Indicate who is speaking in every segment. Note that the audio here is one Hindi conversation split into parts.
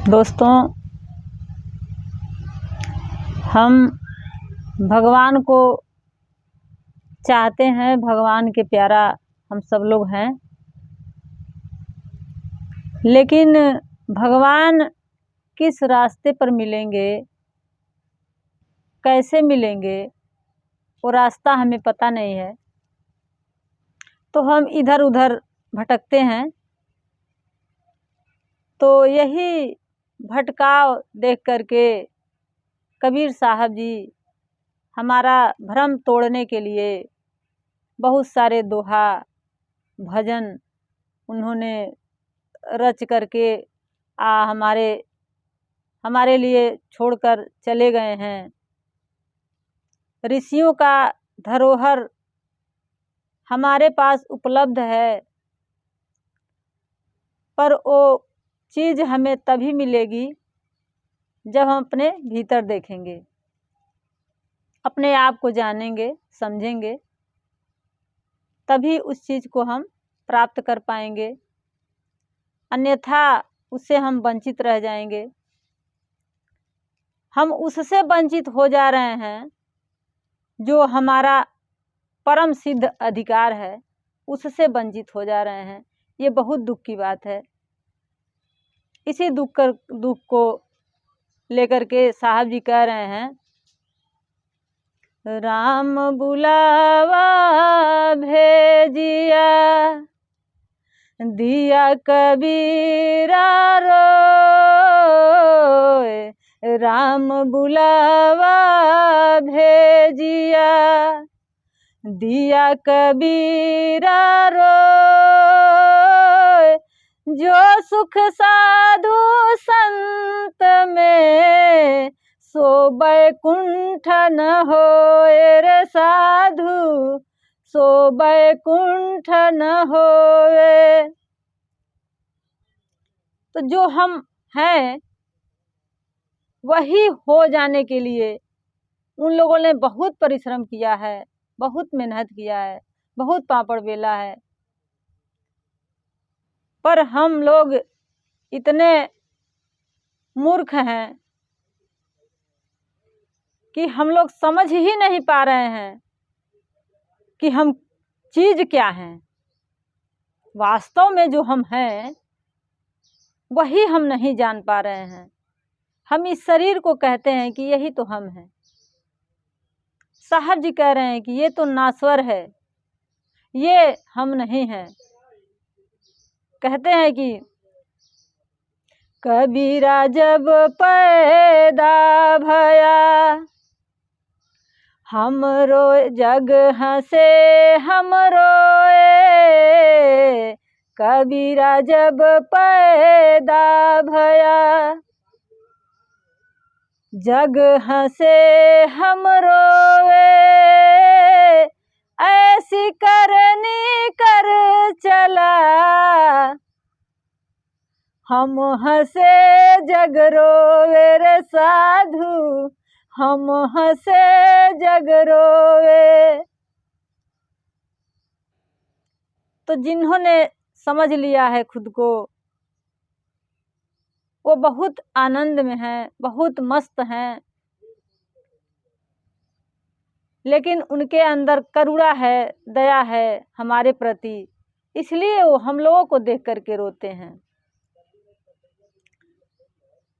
Speaker 1: दोस्तों, हम भगवान को चाहते हैं, भगवान के प्यारा हम सब लोग हैं। लेकिन भगवान किस रास्ते पर मिलेंगे, कैसे मिलेंगे, वो रास्ता हमें पता नहीं है। तो हम इधर उधर भटकते हैं। तो यही भटकाव देख करके कबीर साहब जी हमारा भ्रम तोड़ने के लिए बहुत सारे दोहा भजन उन्होंने रच करके हमारे लिए छोड़कर चले गए हैं। ऋषियों का धरोहर हमारे पास उपलब्ध है, पर वो चीज़ हमें तभी मिलेगी जब हम अपने भीतर देखेंगे, अपने आप को जानेंगे, समझेंगे, तभी उस चीज़ को हम प्राप्त कर पाएंगे। अन्यथा उससे हम वंचित रह जाएंगे। हम उससे वंचित हो जा रहे हैं जो हमारा परम सिद्ध अधिकार है, उससे वंचित हो जा रहे हैं। ये बहुत दुख की बात है। इसी दुख को लेकर के साहब जी कह रहे हैं, राम बुलावा भेजिया दिया कबीरा रोए, राम बुलावा भेजिया दिया कबीरा रोए, जो सुख साधु संत में सो बैकुंठ न होए रे साधु, सो बैकुंठ न होए। तो जो हम हैं वही हो जाने के लिए उन लोगों ने बहुत परिश्रम किया है, बहुत मेहनत किया है, बहुत पापड़ बेला है। पर हम लोग इतने मूर्ख हैं कि हम लोग समझ ही नहीं पा रहे हैं कि हम चीज़ क्या हैं। वास्तव में जो हम हैं वही हम नहीं जान पा रहे हैं। हम इस शरीर को कहते हैं कि यही तो हम हैं। साहब जी कह रहे हैं कि ये तो नाश्वर है, ये हम नहीं हैं। कहते हैं कि कबीरा जब पैदा भया, हम रोए जग हंसे हम रोए, कबीरा जब पैदा भया, जग हंसे हम रोए, ऐसी करनी कर चला, हम हंसे जग रोवे रे साधु, हम हंसे जग रोवे। तो जिन्होंने समझ लिया है खुद को, वो बहुत आनंद में हैं, बहुत मस्त हैं। लेकिन उनके अंदर करुणा है, दया है हमारे प्रति, इसलिए वो हम लोगों को देख करके रोते हैं।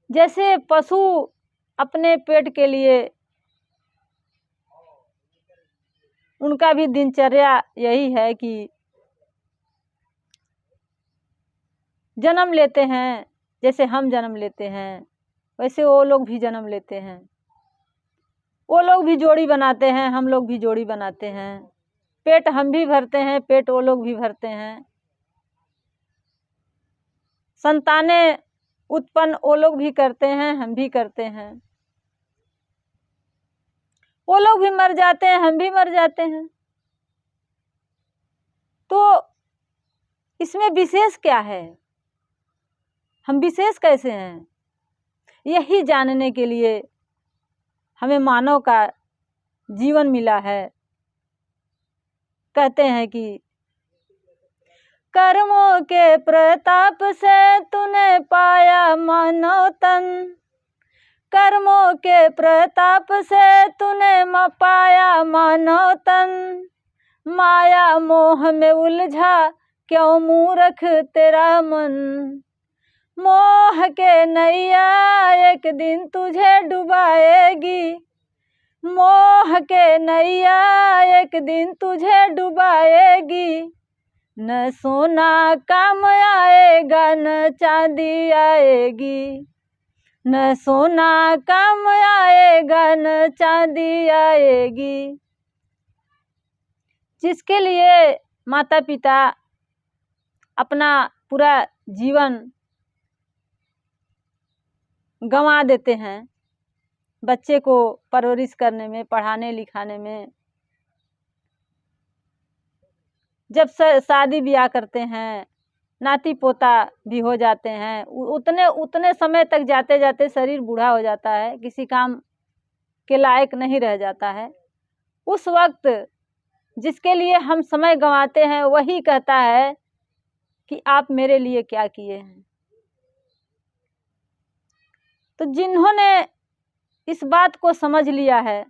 Speaker 1: जैसे पशु अपने पेट के लिए, उनका भी दिनचर्या यही है कि जन्म लेते हैं। जैसे हम जन्म लेते हैं वैसे वो लोग भी जन्म लेते हैं। वो लोग भी जोड़ी बनाते हैं, हम लोग भी जोड़ी बनाते हैं। पेट हम भी भरते हैं, पेट वो लोग भी भरते हैं। संतानें उत्पन्न वो लोग भी करते हैं, हम भी करते हैं। वो लोग भी मर जाते हैं, हम भी मर जाते हैं। तो इसमें विशेष क्या है? हम विशेष कैसे हैं? यही जानने के लिए हमें मानव का जीवन मिला है। कहते हैं कि कर्मों के प्रताप से तूने पाया मानव तन, कर्मों के प्रताप से तूने पाया मानव तन। माया मोह में उलझा क्यों मूर्ख तेरा मन, मोह के नैया एक दिन तुझे डुबाएगी, मोह के नैया एक दिन तुझे डुबाएगी। न सोना काम आएगा न चांदी आएगी, न सोना काम आएगा न चांदी आएगी। जिसके लिए माता पिता अपना पूरा जीवन गंवा देते हैं बच्चे को परवरिश करने में, पढ़ाने लिखाने में, जब शादी ब्याह करते हैं, नाती पोता भी हो जाते हैं, उतने समय तक जाते जाते शरीर बूढ़ा हो जाता है, किसी काम के लायक नहीं रह जाता है। उस वक्त जिसके लिए हम समय गंवाते हैं वही कहता है कि आप मेरे लिए क्या किए हैं। तो जिन्होंने इस बात को समझ लिया है,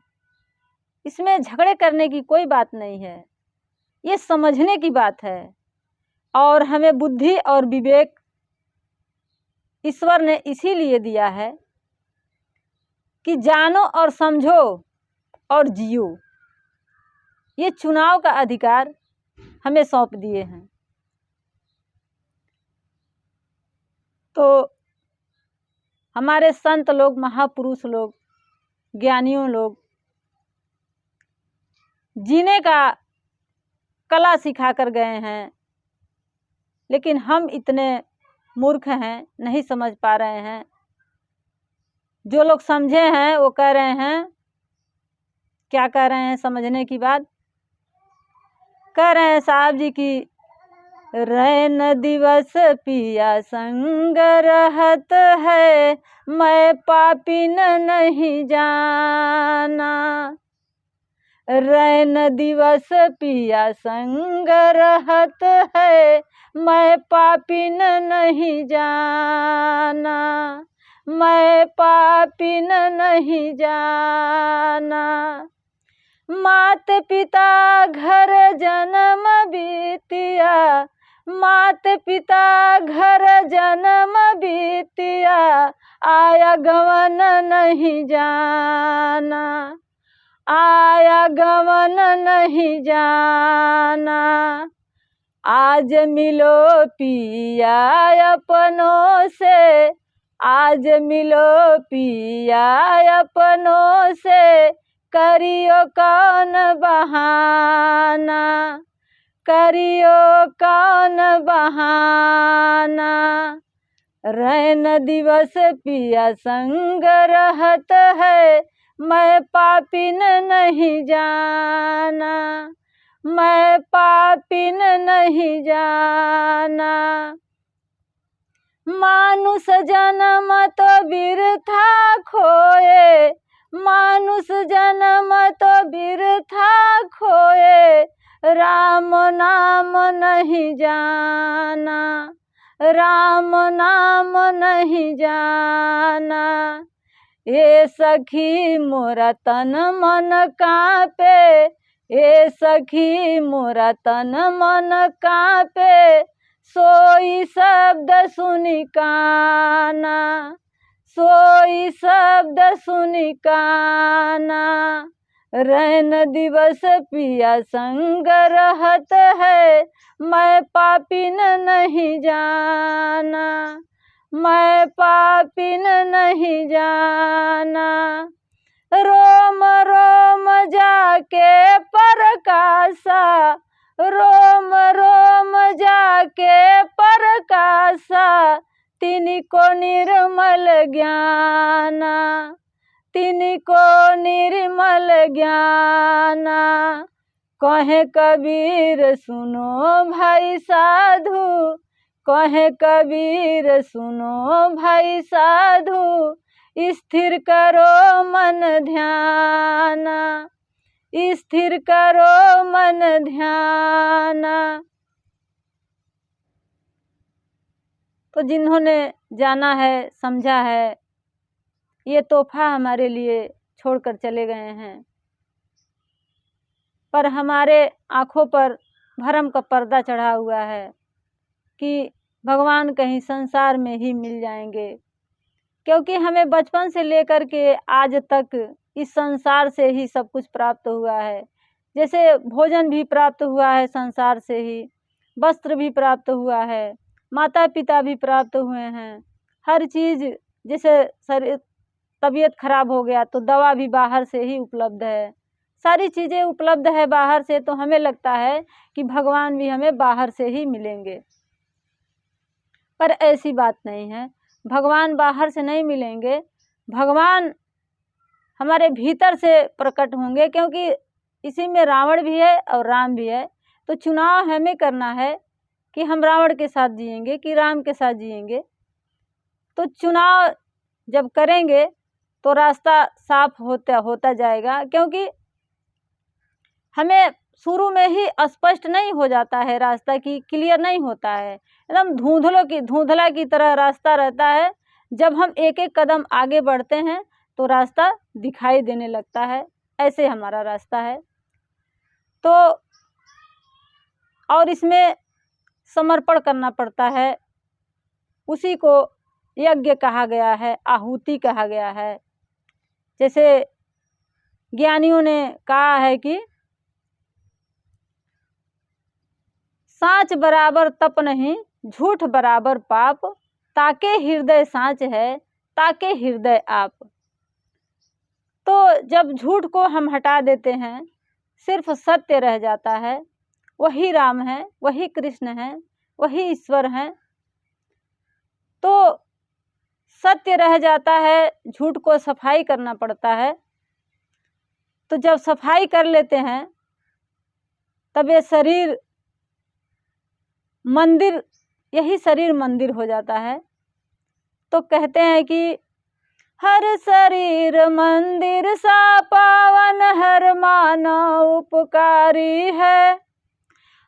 Speaker 1: इसमें झगड़े करने की कोई बात नहीं है, ये समझने की बात है। और हमें बुद्धि और विवेक ईश्वर ने इसीलिए दिया है कि जानो और समझो और जियो, ये चुनाव का अधिकार हमें सौंप दिए हैं। तो हमारे संत लोग, महापुरुष लोग, ज्ञानियों लोग जीने का कला सिखा कर गए हैं, लेकिन हम इतने मूर्ख हैं, नहीं समझ पा रहे हैं। जो लोग समझे हैं वो कह रहे हैं, क्या कह रहे हैं समझने की बात, कह रहे हैं साहब जी की रैन दिवस पिया संग रहत है, मैं पापिन नहीं जाना। रैन दिवस पिया संग रहत है, मैं पापिन नहीं जाना, मैं पापिन नहीं जाना। मात पिता घर जन्म बीतिया, मात पिता घर जन्म बीतिया, आया गवन नहीं जाना, आया गवन नहीं जाना। आज मिलो पिया अपनों से, आज मिलो पिया अपनों से, करियो कौन बहाना, करियो कौन बहाना। रैन दिवस पिया संग रहत है, मैं पापिन नहीं जाना, मैं पापिन नहीं जाना। मानुष जन्म तो बिरथा खोए, मानुष जन्म तो बिरथा खोए, राम नाम नहीं जाना, राम नाम नहीं जाना। ए सखी मोरा तन मन कांपे, ए सखी मोरा तन मन कांपे, सोई शब्द सुनि काना, सोई शब्द सुनि काना। रैन दिवस पिया संग रहत है, मैं पापिन नहीं जाना, मैं पापिन नहीं जाना। रोम रोम जाके प्रकाशा, रोम रोम जाके प्रकाशा, तिनको निर्मल ज्ञाना, तिनको निर्मल ज्ञाना। कहे कबीर सुनो भाई साधु, कहे कबीर सुनो भाई साधु, स्थिर करो मन ध्याना, स्थिर करो मन ध्याना। तो जिन्होंने जाना है, समझा है, ये तोहफा हमारे लिए छोड़कर चले गए हैं, पर हमारे आँखों पर भरम का पर्दा चढ़ा हुआ है कि भगवान कहीं संसार में ही मिल जाएंगे, क्योंकि हमें बचपन से लेकर के आज तक इस संसार से ही सब कुछ प्राप्त हुआ है। जैसे भोजन भी प्राप्त हुआ है संसार से ही, वस्त्र भी प्राप्त हुआ है, माता पिता भी प्राप्त हुए हैं, हर चीज़। जैसे शरीर तबीयत खराब हो गया तो दवा भी बाहर से ही उपलब्ध है, सारी चीज़ें उपलब्ध है बाहर से, तो हमें लगता है कि भगवान भी हमें बाहर से ही मिलेंगे, पर ऐसी बात नहीं है। भगवान बाहर से नहीं मिलेंगे, भगवान हमारे भीतर से प्रकट होंगे, क्योंकि इसी में रावण भी है और राम भी है। तो चुनाव हमें करना है कि हम रावण के साथ जिएंगे कि राम के साथ जिएंगे। तो चुनाव जब करेंगे तो रास्ता साफ होता जाएगा, क्योंकि हमें शुरू में ही स्पष्ट नहीं हो जाता है रास्ता, की क्लियर नहीं होता है, एकदम धुंधला की तरह रास्ता रहता है। जब हम एक एक कदम आगे बढ़ते हैं तो रास्ता दिखाई देने लगता है, ऐसे हमारा रास्ता है। तो और इसमें समर्पण करना पड़ता है, उसी को यज्ञ कहा गया है, आहुति कहा गया है। जैसे ज्ञानियों ने कहा है कि साँच बराबर तप नहीं, झूठ बराबर पाप, ताके हृदय साँच है, ताके हृदय आप। तो जब झूठ को हम हटा देते हैं, सिर्फ सत्य रह जाता है, वही राम है, वही कृष्ण है, वही ईश्वर हैं। तो सत्य रह जाता है, झूठ को सफाई करना पड़ता है। तो जब सफाई कर लेते हैं तब ये शरीर मंदिर, यही शरीर मंदिर हो जाता है। तो कहते हैं कि हर शरीर मंदिर सा पावन, हर मानव उपकारी है।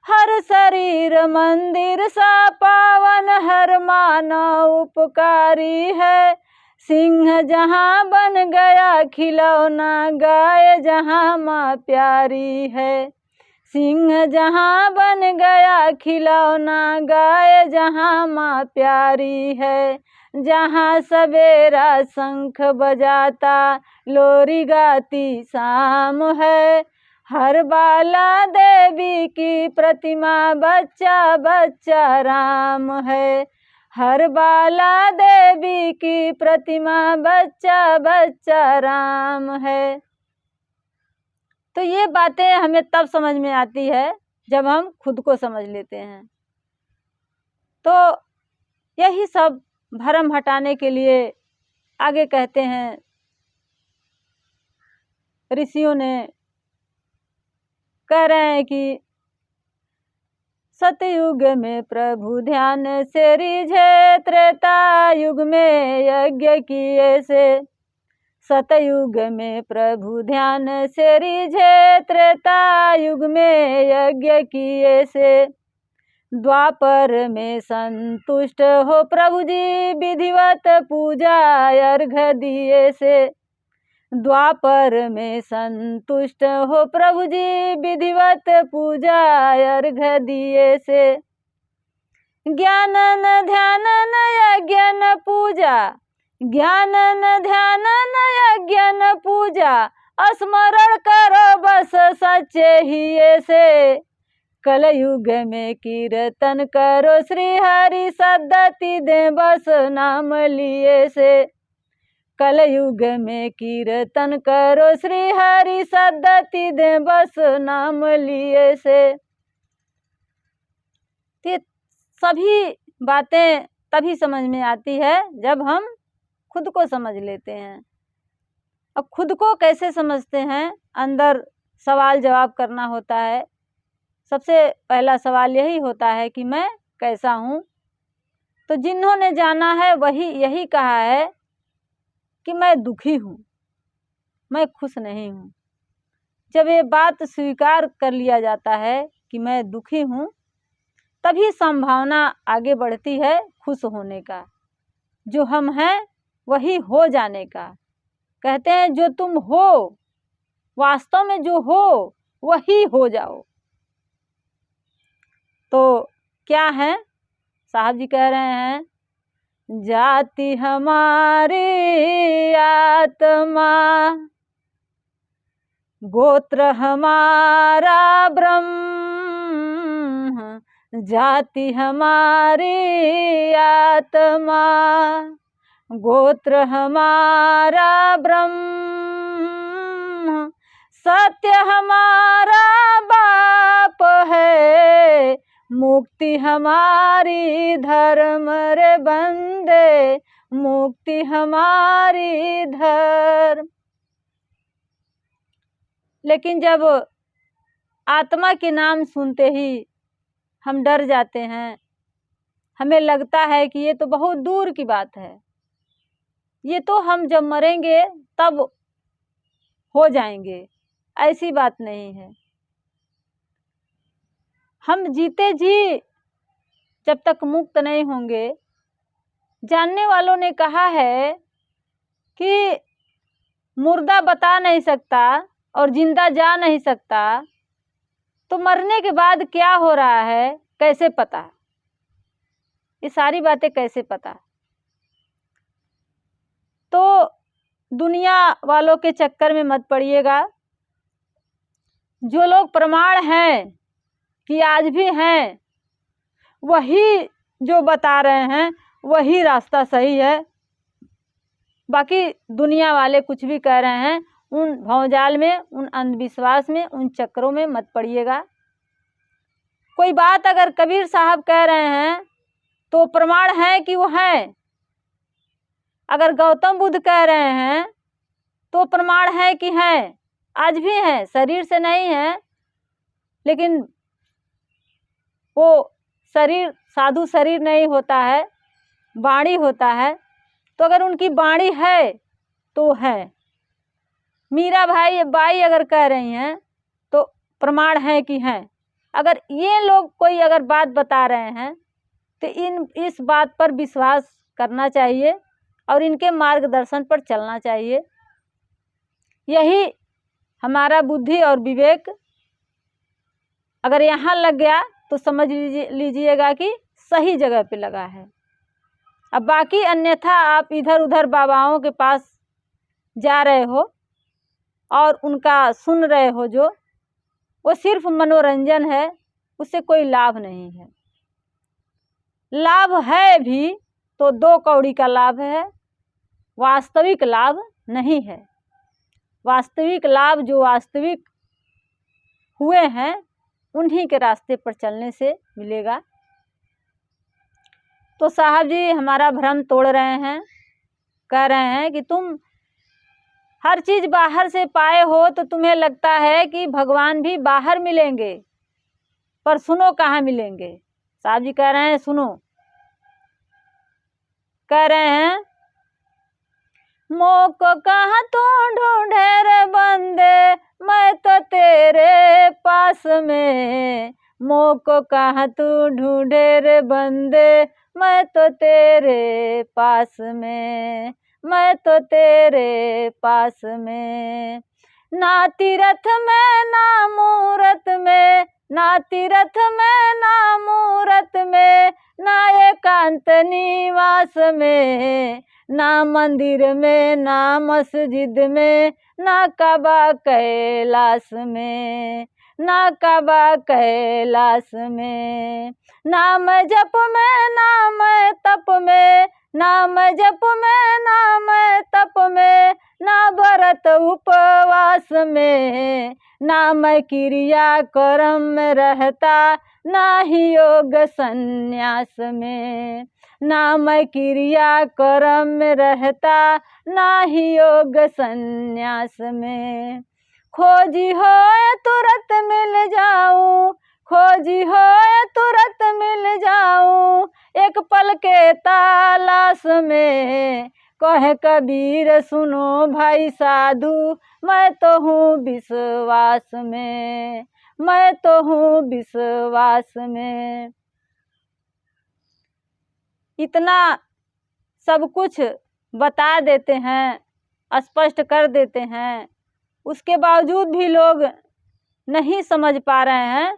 Speaker 1: हर शरीर मंदिर सा पावन, हर मानव उपकारी है। सिंह जहाँ बन गया खिलौना, गाय जहाँ माँ प्यारी है। सिंह जहाँ बन गया खिलौना, गाय जहाँ माँ प्यारी है। जहाँ सवेरा शंख बजाता, लोरी गाती शाम है। हर बाला देवी की प्रतिमा, बच्चा बच्चा राम है। हर बाला देवी की प्रतिमा, बच्चा बच्चा राम है। तो ये बातें हमें तब समझ में आती है जब हम खुद को समझ लेते हैं। तो यही सब भरम हटाने के लिए आगे कहते हैं ऋषियों ने, कह रहे हैं कि सतयुग में प्रभु ध्यान से रिझे, त्रेता युग में यज्ञ किए से। सतयुग में प्रभु ध्यान से रिझे, त्रेता युग में यज्ञ किए से। द्वापर में संतुष्ट हो प्रभु जी, विधिवत पूजा अर्घ दिए से। द्वापर में संतुष्ट हो प्रभु जी, विधिवत पूजा अर्घ दिए से। ज्ञानन ध्यानन यज्ञन पूजा, ज्ञानन ध्यानन यज्ञन पूजा, स्मरण करो बस सच्चे ही से। कलयुग में कीर्तन करो श्री हरि, सद्गति दे बस नाम लिए से। कलयुग में कीर्तन करो श्री हरि, सद्गति दे बस नाम लिए से। ये सभी बातें तभी समझ में आती है जब हम खुद को समझ लेते हैं। अब खुद को कैसे समझते हैं, अंदर सवाल जवाब करना होता है। सबसे पहला सवाल यही होता है कि मैं कैसा हूँ। तो जिन्होंने जाना है वही यही कहा है कि मैं दुखी हूँ, मैं खुश नहीं हूँ। जब ये बात स्वीकार कर लिया जाता है कि मैं दुखी हूँ, तभी संभावना आगे बढ़ती है खुश होने का, जो हम हैं वही हो जाने का। कहते हैं जो तुम हो, वास्तव में जो हो वही हो जाओ। तो क्या है, साहब जी कह रहे हैं, जाति हमारी आत्मा, गोत्र हमारा ब्रह्म, जाति हमारी आत्मा, गोत्र हमारा ब्रह्म, सत्य हमारा बाप है, मुक्ति हमारी धर्म रे बंदे, मुक्ति हमारी धर्म। लेकिन जब आत्मा के नाम सुनते ही हम डर जाते हैं, हमें लगता है कि ये तो बहुत दूर की बात है, ये तो हम जब मरेंगे तब हो जाएंगे। ऐसी बात नहीं है। हम जीते जी जब तक मुक्त नहीं होंगे, जानने वालों ने कहा है कि मुर्दा बता नहीं सकता और जिंदा जा नहीं सकता, तो मरने के बाद क्या हो रहा है कैसे पता? ये सारी बातें कैसे पता? तो दुनिया वालों के चक्कर में मत पड़िएगा। जो लोग प्रमाण हैं कि आज भी हैं, वही जो बता रहे हैं वही रास्ता सही है। बाकी दुनिया वाले कुछ भी कह रहे हैं, उन भंवजाल में, उन अंधविश्वास में, उन चक्करों में मत पड़िएगा। कोई बात अगर कबीर साहब कह रहे हैं तो प्रमाण है कि वो है। अगर गौतम बुद्ध कह रहे हैं तो प्रमाण है कि हैं, आज भी हैं, शरीर से नहीं है, लेकिन वो शरीर साधु शरीर नहीं होता है, वाणी होता है। तो अगर उनकी वाणी है तो है। मीरा बाई अगर कह रही हैं तो प्रमाण है कि हैं। अगर ये लोग कोई अगर बात बता रहे हैं तो इस बात पर विश्वास करना चाहिए और इनके मार्गदर्शन पर चलना चाहिए। यही हमारा बुद्धि और विवेक अगर यहाँ लग गया तो समझ लीजिएगा कि सही जगह पे लगा है। अब बाकी अन्यथा आप इधर उधर बाबाओं के पास जा रहे हो और उनका सुन रहे हो, जो वो सिर्फ मनोरंजन है, उससे कोई लाभ नहीं है। लाभ है भी तो 2 कौड़ी का लाभ है, वास्तविक लाभ नहीं है। वास्तविक लाभ जो वास्तविक हुए हैं उन्हीं के रास्ते पर चलने से मिलेगा। तो साहब जी हमारा भ्रम तोड़ रहे हैं, कह रहे हैं कि तुम हर चीज़ बाहर से पाए हो तो तुम्हें लगता है कि भगवान भी बाहर मिलेंगे, पर सुनो कहाँ मिलेंगे। साहब जी कह रहे हैं सुनो, कह रहे हैं, मोको कहाँ तू ढूंढे रे बंदे, मैं तो तेरे पास में, मोको कहाँ तू ढूंढे रे बंदे, मैं तो तेरे पास में, मैं तो तेरे पास में। ना तीरथ में ना मूरत में, ना तीरथ में ना मूरत में, ना एकांत निवास में, ना मंदिर में ना मस्जिद में, ना काबा कैलाश में, ना काबा कैलाश में। नाम जप में नाम तप में, नाम जप में नाम तप में, ना व्रत उपवास में, ना मैं क्रिया कर्म में रहता, ना ही योग संन्यास में, ना मैं क्रिया कर्म में रहता, ना ही योग संन्यास में। खोजी हो तुरंत मिल जाऊं, खोजी हो तुरंत मिल जाऊं, एक पल के तलाश में। कहे कबीर सुनो भाई साधु, मैं तो हूँ विश्वास में, मैं तो हूँ विश्वास में। इतना सब कुछ बता देते हैं, स्पष्ट कर देते हैं, उसके बावजूद भी लोग नहीं समझ पा रहे हैं।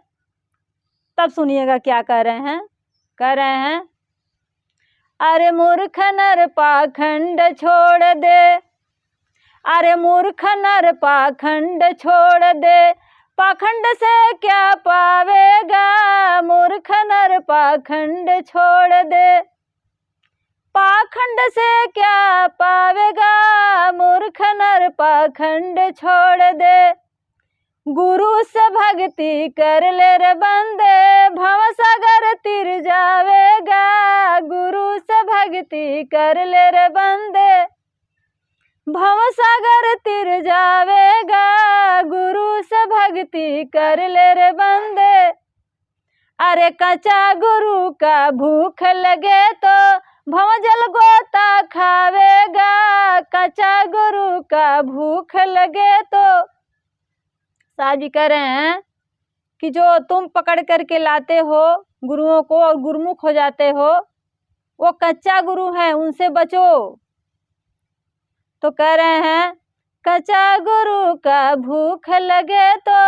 Speaker 1: तब सुनिएगा क्या कह रहे हैं। कह रहे हैं, अरे मूर्ख नर पाखंड छोड़ दे, अरे मूर्ख नर पाखंड छोड़ दे, पाखंड से क्या पावेगा, मूर्ख नर पाखंड छोड़ दे, पाखंड से क्या पावेगा, मूर्ख नर पाखंड छोड़ दे, गुरु से भक्ति कर ले रे बंदे, भवसागर तिर जावेगा, गुरु से भक्ति कर ले रे बंदे, भवसागर तिर जावेगा, गुरु से भक्ति कर ले रे बंदे, अरे कच्चा गुरु का भूख लगे तो भवजल गोता खावेगा, कच्चा गुरु का भूख लगे तो। साहब जी कह रहे हैं कि जो तुम पकड़ करके लाते हो गुरुओं को और गुरुमुख हो जाते हो, वो कच्चा गुरु है, उनसे बचो। तो कह रहे हैं, कच्चा गुरु का भूख लगे तो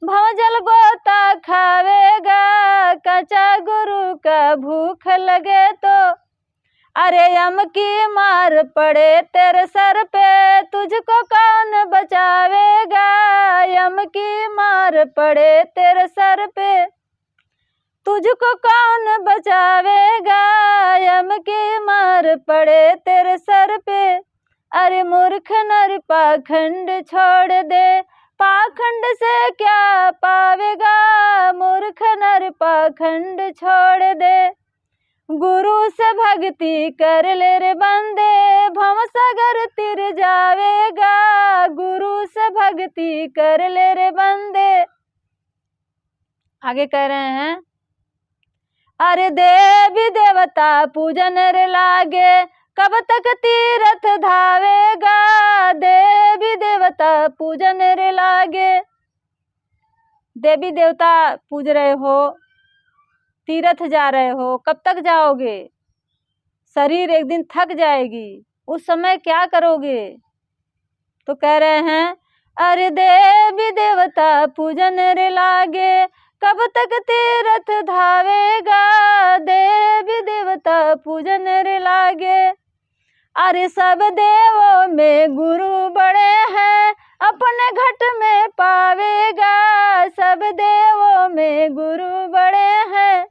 Speaker 1: भवजल गोता खावेगा, कच्चा गुरु का भूख लगे तो, अरे यम की मार पड़े तेरे सर पे, तुझको कौन बचावेगा, यम की मार पड़े तेरे सर पे, तुझको कौन बचावेगा, यम की मार पड़े तेरे सर पे, अरे मूर्ख नर पाखंड छोड़ दे, पाखंड से क्या पावेगा, मूर्ख नर पाखंड छोड़ दे, गुरु से भक्ति कर ले रे बंदे, भवसागर तिर जावेगा, गुरु से भक्ति कर ले रे बंदे। आगे कह रहे हैं, अरे देवी देवता पूजन रे लागे, कब तक तीरथ धावेगा, देवी देवता पूजन रे लागे, देवी देवता पूज रहे हो, तीर्थ जा रहे हो, कब तक जाओगे, शरीर एक दिन थक जाएगी, उस समय क्या करोगे। तो कह रहे हैं, अरे देवी देवता पूजन रे लागे, कब तक तीर्थ धावेगा, देवी देवता पूजन रे लागे, अरे सब देवों में गुरु बड़े हैं, अपने घट में पावेगा, सब देवों में गुरु बड़े हैं,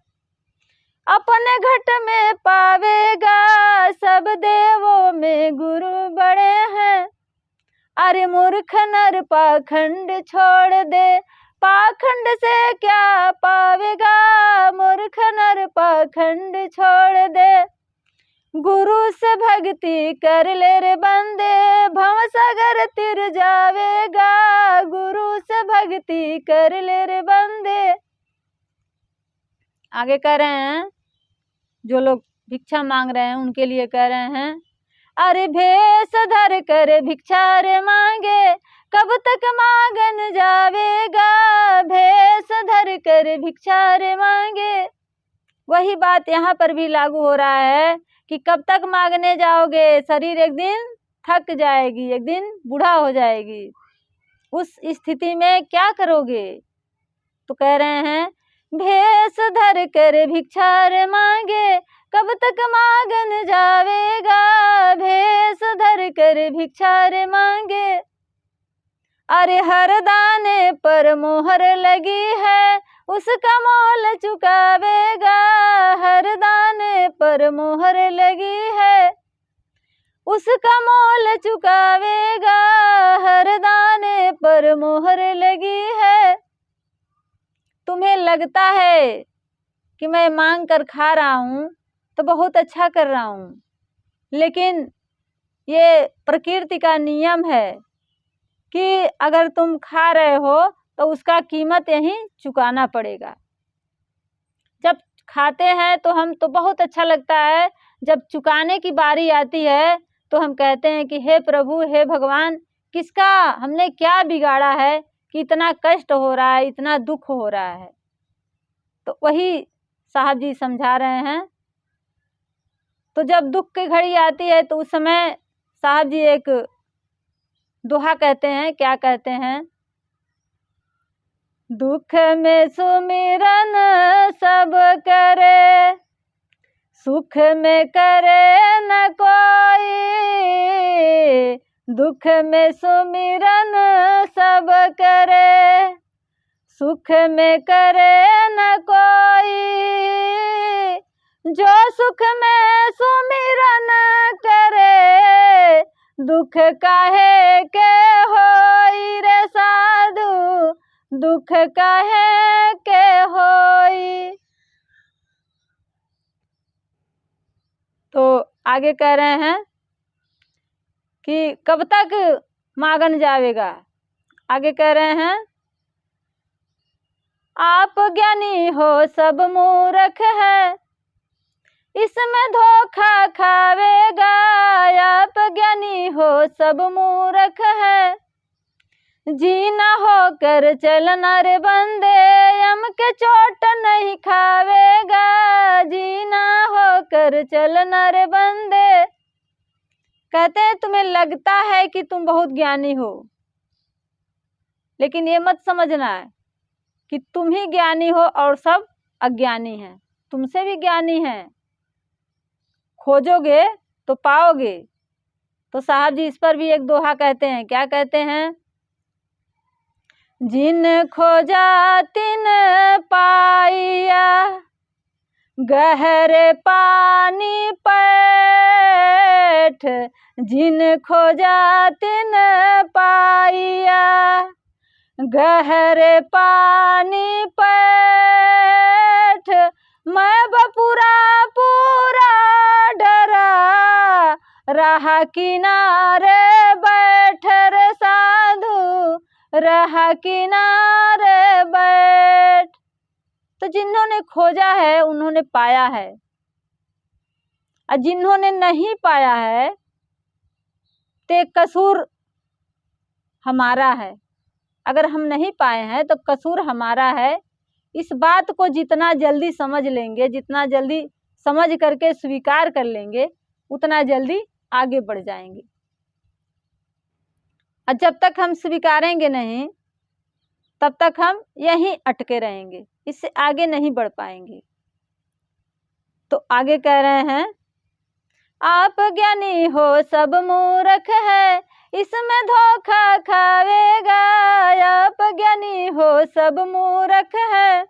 Speaker 1: अपने घट में पावेगा, सब देवों में गुरु बड़े हैं, अरे मूर्ख नर पाखंड छोड़ दे, पाखंड से क्या पावेगा, मूर्ख नर पाखंड छोड़ दे, गुरु से भक्ति कर ले रे बंदे, भवसागर तिर जावेगा, गुरु से भक्ति कर ले रे बंदे। आगे कह रहे हैं, जो लोग भिक्षा मांग रहे हैं उनके लिए कह रहे हैं, अरे भेष धर कर भिक्षा रे मांगे, कब तक मांगन जावेगा, भेष धर कर भिक्षा रे मांगे। वही बात यहाँ पर भी लागू हो रहा है कि कब तक मांगने जाओगे, शरीर एक दिन थक जाएगी, एक दिन बूढ़ा हो जाएगी, उस स्थिति में क्या करोगे। तो कह रहे हैं, भेष धर कर भिक्षा रे मांगे, कब तक मांगन जावेगा, भेष धर कर भिक्षा रे मांगे, अरे हर दाने पर मोहर लगी है, उसका मोल चुकावेगा, हर दाने पर मोहर लगी है, उसका मोल चुकावेगा, हर दाने पर मोहर लगी है। तुम्हें लगता है कि मैं मांग कर खा रहा हूँ तो बहुत अच्छा कर रहा हूँ, लेकिन ये प्रकृति का नियम है कि अगर तुम खा रहे हो तो उसका कीमत यहीं चुकाना पड़ेगा। जब खाते हैं तो हम तो बहुत अच्छा लगता है, जब चुकाने की बारी आती है तो हम कहते हैं कि हे प्रभु, हे भगवान, किसका हमने क्या बिगाड़ा है कि इतना कष्ट हो रहा है, इतना दुख हो रहा है। तो वही साहब जी समझा रहे हैं तो जब दुख की घड़ी आती है तो उस समय साहब जी एक दोहा कहते हैं। क्या कहते हैं? दुख में सुमिरन सब करे, सुख में करे न कोई। दुख में सुमिरन सब करे, सुख में करे न कोई। जो सुख में सुमिरन करे, दुख काहे के होई रे साधु, दुख काहे के होई। तो आगे कह रहे हैं कि कब तक मागन जावेगा। आगे कह रहे हैं, आप ज्ञानी हो सब मूर्ख है, इसमें धोखा खावेगा। आप ज्ञानी हो सब मूर्ख है, जीना होकर चलना रे बंदे, यम के चोट नहीं खावेगा। जीना होकर चलना रे बंदे। कहते हैं तुम्हें लगता है कि तुम बहुत ज्ञानी हो, लेकिन ये मत समझना है कि तुम ही ज्ञानी हो और सब अज्ञानी हैं। तुमसे भी ज्ञानी हैं, खोजोगे तो पाओगे। तो साहब जी इस पर भी एक दोहा कहते हैं। क्या कहते हैं? जिन खोजा तिन पाइया, गहरे पानी पैठ। जिन खोजा तिन पाइया, गहरे पानी पैठ। मैं बपूरा पूरा डरा, रहा किनारे बैठ रे साधु, रहा किनारे बैठ। तो जिन्होंने खोजा है उन्होंने पाया है, और जिन्होंने नहीं पाया है तो कसूर हमारा है। अगर हम नहीं पाए हैं तो कसूर हमारा है। इस बात को जितना जल्दी समझ लेंगे, जितना जल्दी समझ करके स्वीकार कर लेंगे, उतना जल्दी आगे बढ़ जाएंगे। और जब तक हम स्वीकारेंगे नहीं, तब तक हम यहीं अटके रहेंगे, इससे आगे नहीं बढ़ पाएंगे। तो आगे कह रहे हैं, आप ज्ञानी हो सब मूर्ख है, इसमें धोखा खावेगा। आप ज्ञानी हो सब मूर्ख है,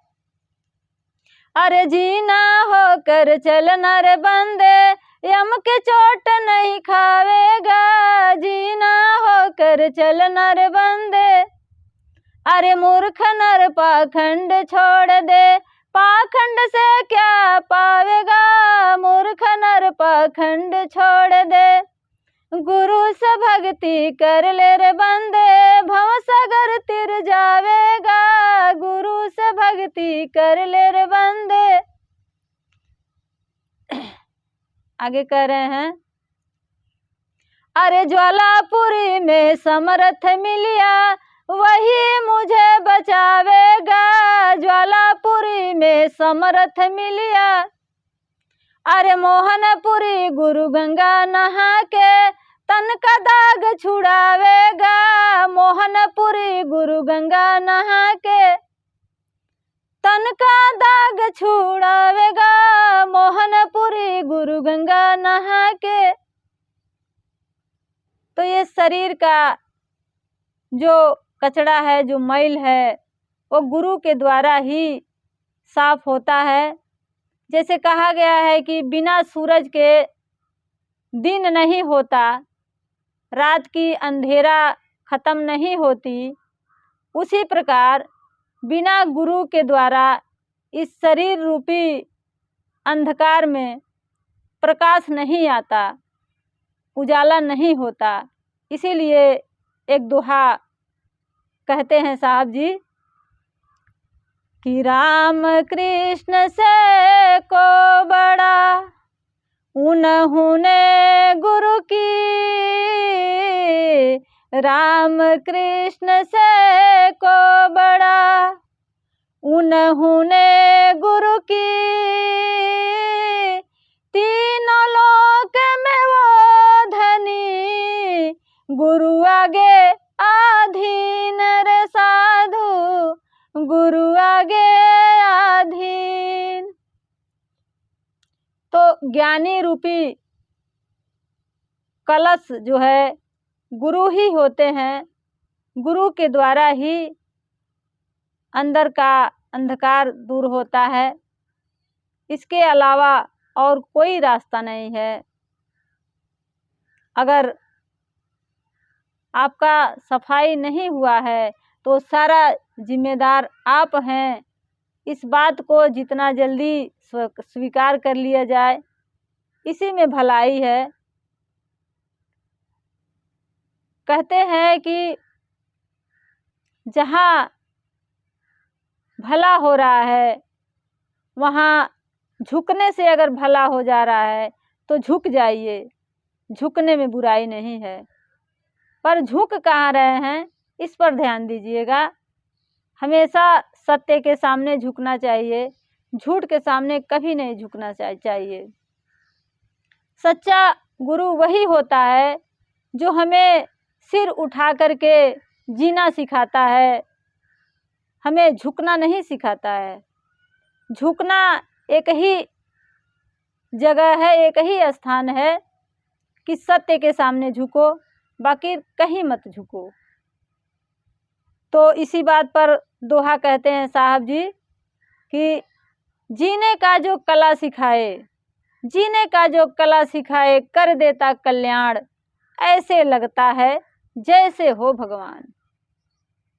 Speaker 1: अरे जीना होकर चलना रे बंदे, यम के चोट नहीं खावेगा। जीना होकर चलना रे बंदे, अरे मूर्ख नर पाखंड छोड़ दे, पाखंड से क्या पावेगा। मूर्ख नर पाखंड छोड़ दे, गुरु से भक्ति कर ले रे बंदे, भव सागर तिर जावेगा। गुरु से भक्ति कर ले रे बंदे। आगे कह रहे हैं, अरे ज्वालापुरी में समर्थ मिलिया, वही मुझे बचावेगा। ज्वालापुरी में समर्थ मिलिया, अरे मोहनपुरी गुरु गंगा नहा के, तन का दाग छुड़ावेगा। मोहनपुरी गुरु गंगा नहा के, तन का दाग छुड़ावेगा। मोहनपुरी गुरु गंगा नहा के। तो ये शरीर का जो कचरा है, जो मैल है, वो गुरु के द्वारा ही साफ होता है। जैसे कहा गया है कि बिना सूरज के दिन नहीं होता, रात की अंधेरा खत्म नहीं होती, उसी प्रकार बिना गुरु के द्वारा इस शरीर रूपी अंधकार में प्रकाश नहीं आता, उजाला नहीं होता। इसीलिए एक दोहा कहते हैं साहब जी कि राम कृष्ण से को बड़ा उन्होंने गुरु की। राम कृष्ण से को बड़ा उन्होंने गुरु की। तीनों लोग आगे आधीन रे साधु, गुरु आगे आधीन। तो ज्ञानी रूपी कलश जो है गुरु ही होते हैं। गुरु के द्वारा ही अंदर का अंधकार दूर होता है। इसके अलावा और कोई रास्ता नहीं है। अगर आपका सफाई नहीं हुआ है तो सारा जिम्मेदार आप हैं। इस बात को जितना जल्दी स्वीकार कर लिया जाए, इसी में भलाई है। कहते हैं कि जहाँ भला हो रहा है वहाँ झुकने से अगर भला हो जा रहा है तो झुक जाइए, झुकने में बुराई नहीं है। पर झुक कहाँ रहे हैं, इस पर ध्यान दीजिएगा। हमेशा सत्य के सामने झुकना चाहिए, झूठ के सामने कभी नहीं झुकना चाहिए। सच्चा गुरु वही होता है जो हमें सिर उठा करके जीना सिखाता है, हमें झुकना नहीं सिखाता है। झुकना एक ही जगह है, एक ही स्थान है कि सत्य के सामने झुको, बाकी कहीं मत झुको। तो इसी बात पर दोहा कहते हैं साहब जी कि जीने का जो कला सिखाए, जीने का जो कला सिखाए, कर देता कल्याण, ऐसे लगता है जैसे हो भगवान।